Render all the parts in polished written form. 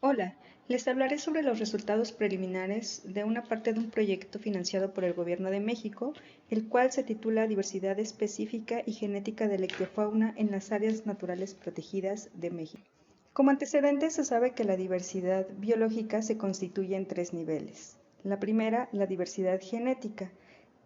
Hola, les hablaré sobre los resultados preliminares de una parte de un proyecto financiado por el Gobierno de México, el cual se titula Diversidad específica y genética de la ictiofauna en las áreas naturales protegidas de México. Como antecedentes, se sabe que la diversidad biológica se constituye en tres niveles. La primera, la diversidad genética,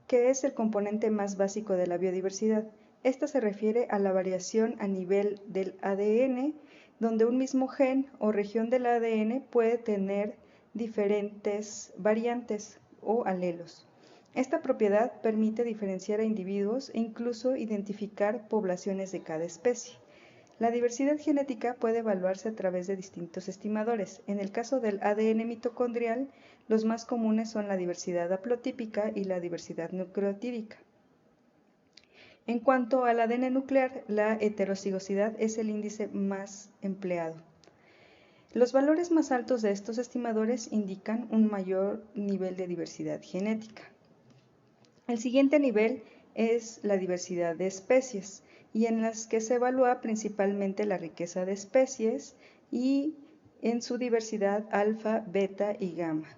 que es el componente más básico de la biodiversidad. Esta se refiere a la variación a nivel del ADN, donde un mismo gen o región del ADN puede tener diferentes variantes o alelos. Esta propiedad permite diferenciar a individuos e incluso identificar poblaciones de cada especie. La diversidad genética puede evaluarse a través de distintos estimadores. En el caso del ADN mitocondrial, los más comunes son la diversidad haplotípica y la diversidad nucleotídica. En cuanto al ADN nuclear, la heterocigosidad es el índice más empleado. Los valores más altos de estos estimadores indican un mayor nivel de diversidad genética. El siguiente nivel es la diversidad de especies, y en las que se evalúa principalmente la riqueza de especies y en su diversidad alfa, beta y gamma.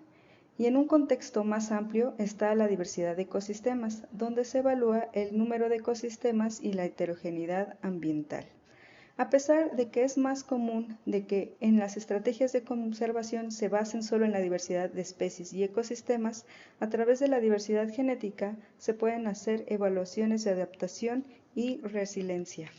Y en un contexto más amplio está la diversidad de ecosistemas, donde se evalúa el número de ecosistemas y la heterogeneidad ambiental. A pesar de que es más común de que en las estrategias de conservación se basen solo en la diversidad de especies y ecosistemas, a través de la diversidad genética se pueden hacer evaluaciones de adaptación y resiliencia.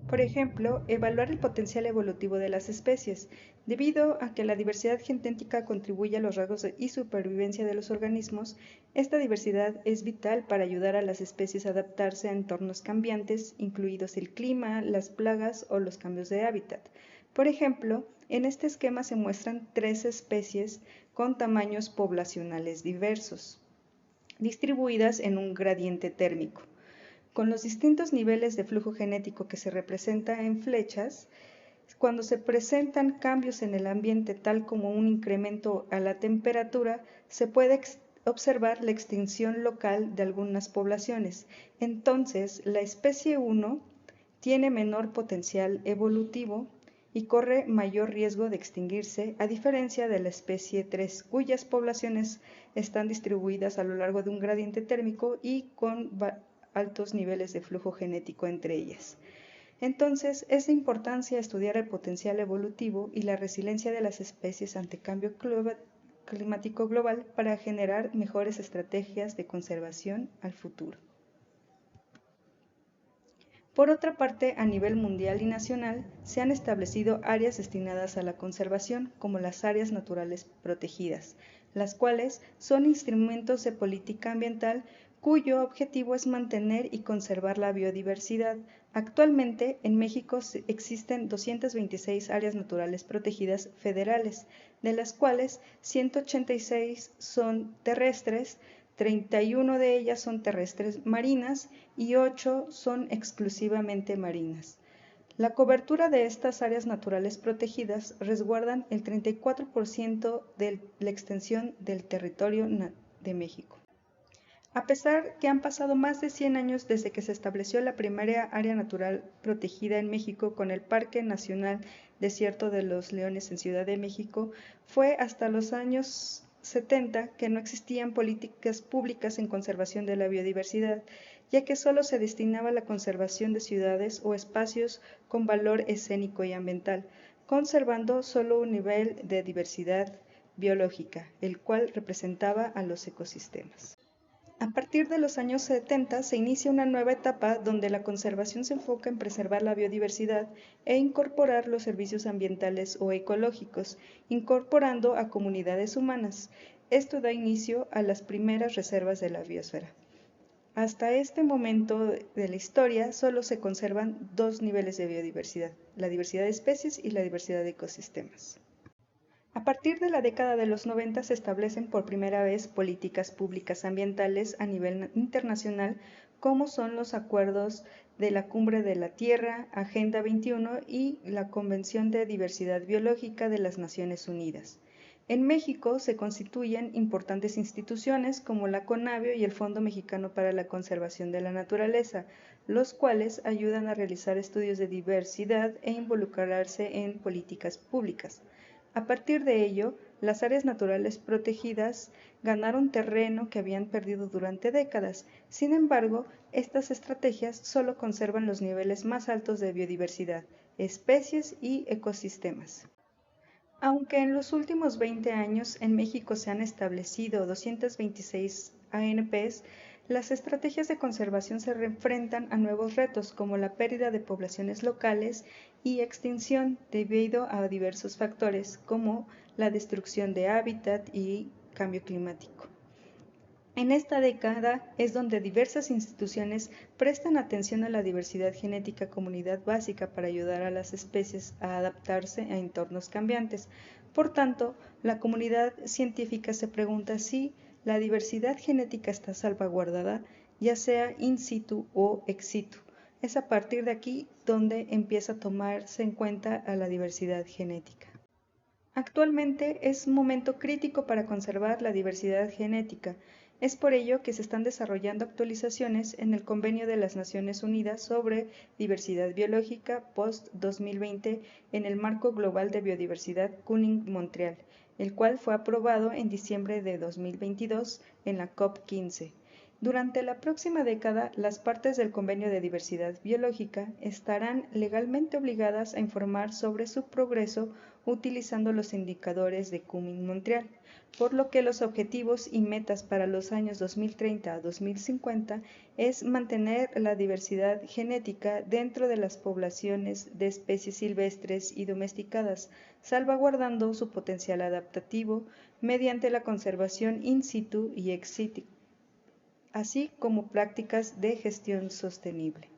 Por ejemplo, evaluar el potencial evolutivo de las especies. Debido a que la diversidad genética contribuye a los rasgos y supervivencia de los organismos, esta diversidad es vital para ayudar a las especies a adaptarse a entornos cambiantes, incluidos el clima, las plagas o los cambios de hábitat. Por ejemplo, en este esquema se muestran 3 especies con tamaños poblacionales diversos, distribuidas en un gradiente térmico. Con los distintos niveles de flujo genético que se representa en flechas, cuando se presentan cambios en el ambiente tal como un incremento a la temperatura, se puede observar la extinción local de algunas poblaciones. Entonces, la especie 1 tiene menor potencial evolutivo y corre mayor riesgo de extinguirse, a diferencia de la especie 3, cuyas poblaciones están distribuidas a lo largo de un gradiente térmico y con altos niveles de flujo genético entre ellas. Entonces, es de importancia estudiar el potencial evolutivo y la resiliencia de las especies ante cambio climático global para generar mejores estrategias de conservación al futuro. Por otra parte, a nivel mundial y nacional, se han establecido áreas destinadas a la conservación, como las áreas naturales protegidas, las cuales son instrumentos de política ambiental cuyo objetivo es mantener y conservar la biodiversidad. Actualmente, en México existen 226 áreas naturales protegidas federales, de las cuales 186 son terrestres, 31 de ellas son terrestres marinas y 8 son exclusivamente marinas. La cobertura de estas áreas naturales protegidas resguardan el 34% de la extensión del territorio de México. A pesar que han pasado más de 100 años desde que se estableció la primera área natural protegida en México con el Parque Nacional Desierto de los Leones en Ciudad de México, fue hasta los años 70 que no existían políticas públicas en conservación de la biodiversidad, ya que solo se destinaba a la conservación de ciudades o espacios con valor escénico y ambiental, conservando solo un nivel de diversidad biológica, el cual representaba a los ecosistemas. A partir de los años 70 se inicia una nueva etapa donde la conservación se enfoca en preservar la biodiversidad e incorporar los servicios ambientales o ecológicos, incorporando a comunidades humanas. Esto da inicio a las primeras reservas de la biosfera. Hasta este momento de la historia solo se conservan 2 niveles de biodiversidad, la diversidad de especies y la diversidad de ecosistemas. A partir de la década de los 90 se establecen por primera vez políticas públicas ambientales a nivel internacional, como son los acuerdos de la Cumbre de la Tierra, Agenda 21 y la Convención de Diversidad Biológica de las Naciones Unidas. En México se constituyen importantes instituciones como la CONAVIO y el Fondo Mexicano para la Conservación de la Naturaleza, los cuales ayudan a realizar estudios de diversidad e involucrarse en políticas públicas. A partir de ello, las áreas naturales protegidas ganaron terreno que habían perdido durante décadas. Sin embargo, estas estrategias solo conservan los niveles más altos de biodiversidad, especies y ecosistemas. Aunque en los últimos 20 años en México se han establecido 226 ANPs, las estrategias de conservación se enfrentan a nuevos retos como la pérdida de poblaciones locales y extinción debido a diversos factores como la destrucción de hábitat y cambio climático. En esta década es donde diversas instituciones prestan atención a la diversidad genética como unidad básica para ayudar a las especies a adaptarse a entornos cambiantes. Por tanto, la comunidad científica se pregunta si la diversidad genética está salvaguardada, ya sea in situ o ex situ. Es a partir de aquí donde empieza a tomarse en cuenta a la diversidad genética. Actualmente es un momento crítico para conservar la diversidad genética. Es por ello que se están desarrollando actualizaciones en el Convenio de las Naciones Unidas sobre Diversidad Biológica post-2020 en el Marco Global de Biodiversidad Kunming-Montreal, el cual fue aprobado en diciembre de 2022 en la COP15. Durante la próxima década, las partes del Convenio de Diversidad Biológica estarán legalmente obligadas a informar sobre su progreso utilizando los indicadores de Kunming-Montreal, por lo que los objetivos y metas para los años 2030 a 2050 es mantener la diversidad genética dentro de las poblaciones de especies silvestres y domesticadas, salvaguardando su potencial adaptativo mediante la conservación in situ y ex situ, así como prácticas de gestión sostenible.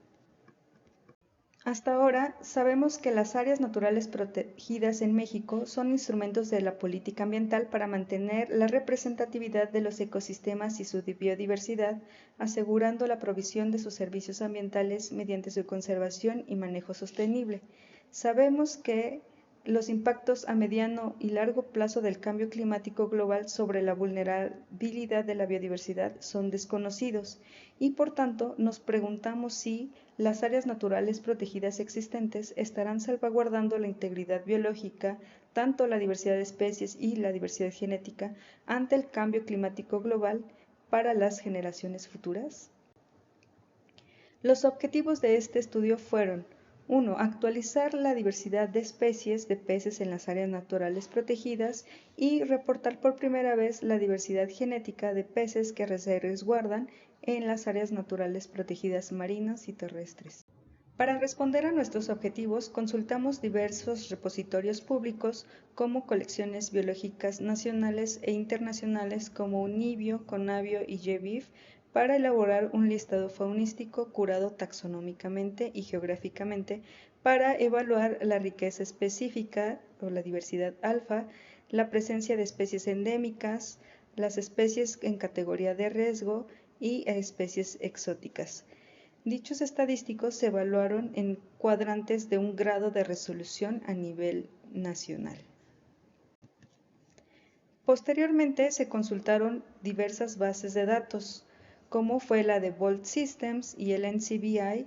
Hasta ahora sabemos que las áreas naturales protegidas en México son instrumentos de la política ambiental para mantener la representatividad de los ecosistemas y su biodiversidad, asegurando la provisión de sus servicios ambientales mediante su conservación y manejo sostenible. Sabemos que los impactos a mediano y largo plazo del cambio climático global sobre la vulnerabilidad de la biodiversidad son desconocidos y por tanto nos preguntamos si las áreas naturales protegidas existentes estarán salvaguardando la integridad biológica, tanto la diversidad de especies y la diversidad genética ante el cambio climático global para las generaciones futuras. Los objetivos de este estudio fueron: 1. Actualizar la diversidad de especies de peces en las áreas naturales protegidas y reportar por primera vez la diversidad genética de peces que se resguardan en las áreas naturales protegidas marinas y terrestres. Para responder a nuestros objetivos, consultamos diversos repositorios públicos como colecciones biológicas nacionales e internacionales como UNIBIO, CONAVIO y GEBIF, para elaborar un listado faunístico curado taxonómicamente y geográficamente para evaluar la riqueza específica o la diversidad alfa, la presencia de especies endémicas, las especies en categoría de riesgo y especies exóticas. Dichos estadísticos se evaluaron en cuadrantes de un grado de resolución a nivel nacional. Posteriormente se consultaron diversas bases de datos, como fue la de Vault Systems y el NCBI,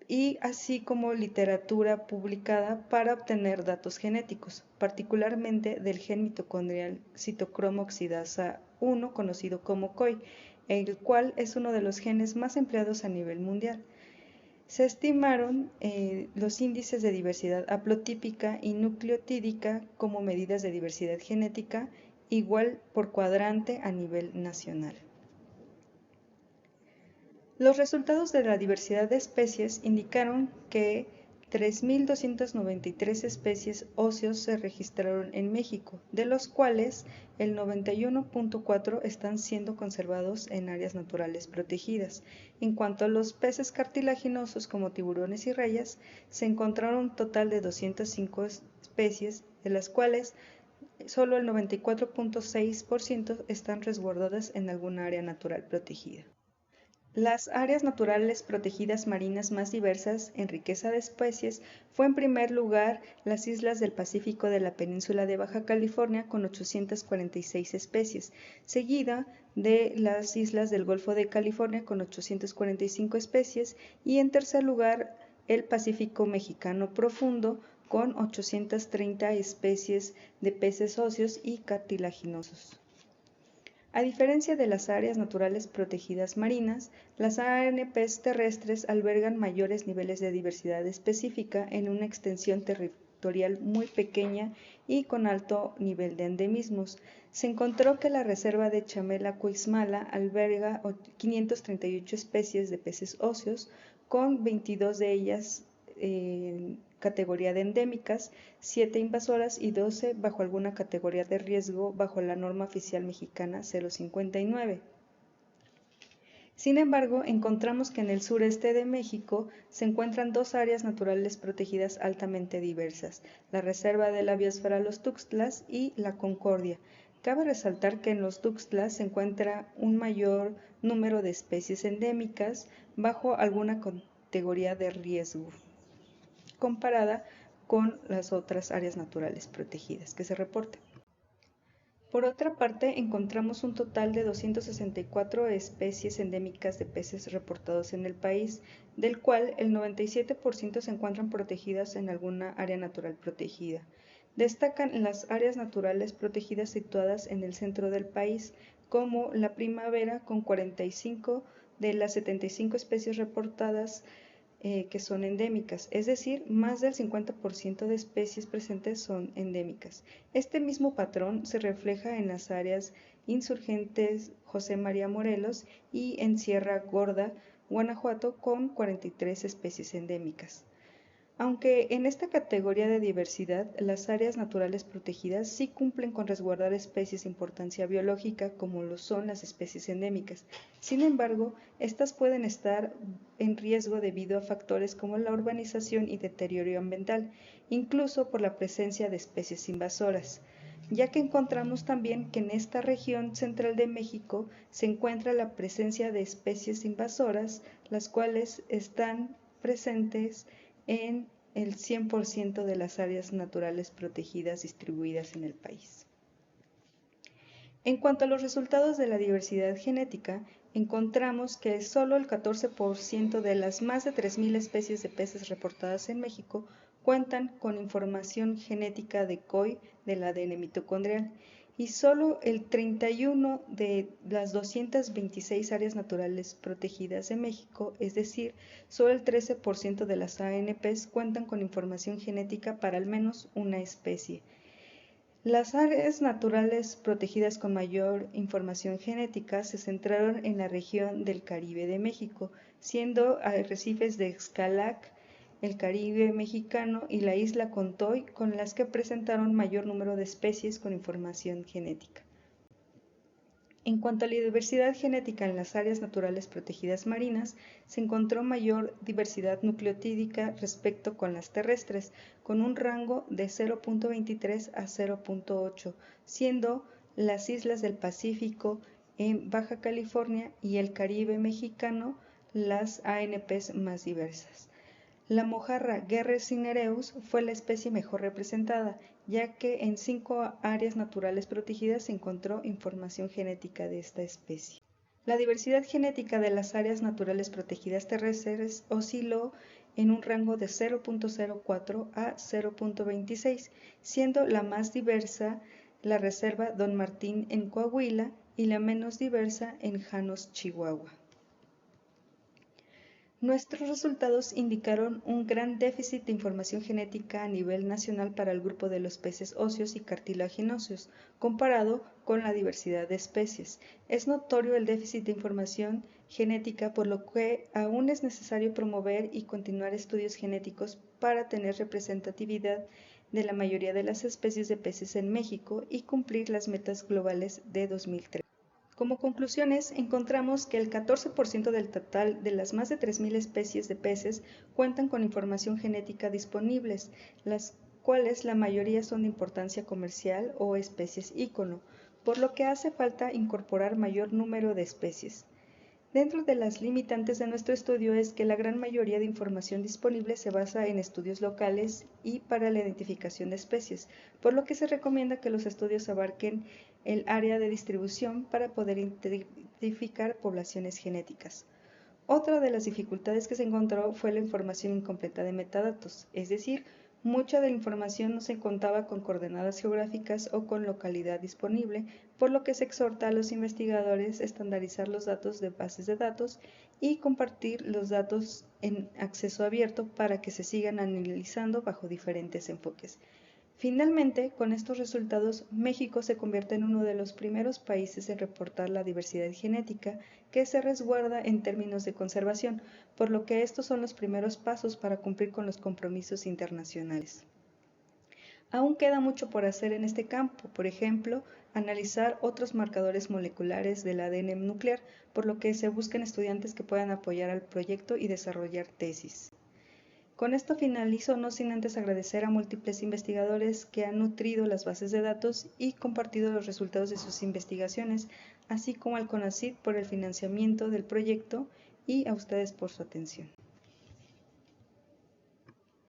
y así como literatura publicada para obtener datos genéticos, particularmente del gen mitocondrial citocromo oxidasa 1, conocido como COI, el cual es uno de los genes más empleados a nivel mundial. Se estimaron los índices de diversidad haplotípica y nucleotídica como medidas de diversidad genética, igual por cuadrante a nivel nacional. Los resultados de la diversidad de especies indicaron que 3.293 especies óseos se registraron en México, de los cuales el 91.4 están siendo conservados en áreas naturales protegidas. En cuanto a los peces cartilaginosos como tiburones y rayas, se encontraron un total de 205 especies, de las cuales solo el 94.6% están resguardadas en alguna área natural protegida. Las áreas naturales protegidas marinas más diversas en riqueza de especies fue en primer lugar las islas del Pacífico de la península de Baja California con 846 especies, seguida de las islas del Golfo de California con 845 especies y en tercer lugar el Pacífico mexicano profundo con 830 especies de peces óseos y cartilaginosos. A diferencia de las áreas naturales protegidas marinas, las ANPs terrestres albergan mayores niveles de diversidad específica en una extensión territorial muy pequeña y con alto nivel de endemismos. Se encontró que la reserva de Chamela-Cuixmala alberga 538 especies de peces óseos, con 22 de ellas categoría de endémicas, 7 invasoras y 12 bajo alguna categoría de riesgo bajo la norma oficial mexicana 059. Sin embargo, encontramos que en el sureste de México se encuentran dos áreas naturales protegidas altamente diversas, la Reserva de la Biosfera Los Tuxtlas y la Concordia. Cabe resaltar que en los Tuxtlas se encuentra un mayor número de especies endémicas bajo alguna categoría de riesgo, comparada con las otras áreas naturales protegidas que se reportan. Por otra parte, encontramos un total de 264 especies endémicas de peces reportados en el país, del cual el 97% se encuentran protegidas en alguna área natural protegida. Destacan las áreas naturales protegidas situadas en el centro del país, como la Primavera con 45 de las 75 especies reportadas que son endémicas, es decir, más del 50% de especies presentes son endémicas. Este mismo patrón se refleja en las áreas Insurgentes José María Morelos y en Sierra Gorda, Guanajuato, con 43 especies endémicas. Aunque en esta categoría de diversidad, las áreas naturales protegidas sí cumplen con resguardar especies de importancia biológica como lo son las especies endémicas. Sin embargo, estas pueden estar en riesgo debido a factores como la urbanización y deterioro ambiental, incluso por la presencia de especies invasoras, ya que encontramos también que en esta región central de México se encuentra la presencia de especies invasoras, las cuales están presentes en el 100% de las áreas naturales protegidas distribuidas en el país. En cuanto a los resultados de la diversidad genética, encontramos que solo el 14% de las más de 3.000 especies de peces reportadas en México cuentan con información genética de COI del ADN mitocondrial y solo el 31 de las 226 áreas naturales protegidas de México, es decir, solo el 13% de las ANPs cuentan con información genética para al menos una especie. Las áreas naturales protegidas con mayor información genética se centraron en la región del Caribe de México, siendo arrecifes de Xcalac, el Caribe mexicano y la isla Contoy con las que presentaron mayor número de especies con información genética. En cuanto a la diversidad genética en las áreas naturales protegidas marinas, se encontró mayor diversidad nucleotídica respecto con las terrestres, con un rango de 0.23 a 0.8, siendo las islas del Pacífico en Baja California y el Caribe mexicano las ANPs más diversas. La mojarra Guerre cinereus fue la especie mejor representada, ya que en 5 áreas naturales protegidas se encontró información genética de esta especie. La diversidad genética de las áreas naturales protegidas terrestres osciló en un rango de 0.04 a 0.26, siendo la más diversa la reserva Don Martín en Coahuila y la menos diversa en Janos, Chihuahua. Nuestros resultados indicaron un gran déficit de información genética a nivel nacional para el grupo de los peces óseos y cartilaginosos, comparado con la diversidad de especies. Es notorio el déficit de información genética, por lo que aún es necesario promover y continuar estudios genéticos para tener representatividad de la mayoría de las especies de peces en México y cumplir las metas globales de 2030. Como conclusiones, encontramos que el 14% del total de las más de 3.000 especies de peces cuentan con información genética disponibles, las cuales la mayoría son de importancia comercial o especies ícono, por lo que hace falta incorporar mayor número de especies. Dentro de las limitantes de nuestro estudio es que la gran mayoría de información disponible se basa en estudios locales y para la identificación de especies, por lo que se recomienda que los estudios abarquen el área de distribución para poder identificar poblaciones genéticas. Otra de las dificultades que se encontró fue la información incompleta de metadatos, es decir, mucha de la información no se contaba con coordenadas geográficas o con localidad disponible, por lo que se exhorta a los investigadores a estandarizar los datos de bases de datos y compartir los datos en acceso abierto para que se sigan analizando bajo diferentes enfoques. Finalmente, con estos resultados, México se convierte en uno de los primeros países en reportar la diversidad genética que se resguarda en términos de conservación, por lo que estos son los primeros pasos para cumplir con los compromisos internacionales. Aún queda mucho por hacer en este campo, por ejemplo, analizar otros marcadores moleculares del ADN nuclear, por lo que se buscan estudiantes que puedan apoyar al proyecto y desarrollar tesis. Con esto finalizo, no sin antes agradecer a múltiples investigadores que han nutrido las bases de datos y compartido los resultados de sus investigaciones, así como al CONACYT por el financiamiento del proyecto y a ustedes por su atención.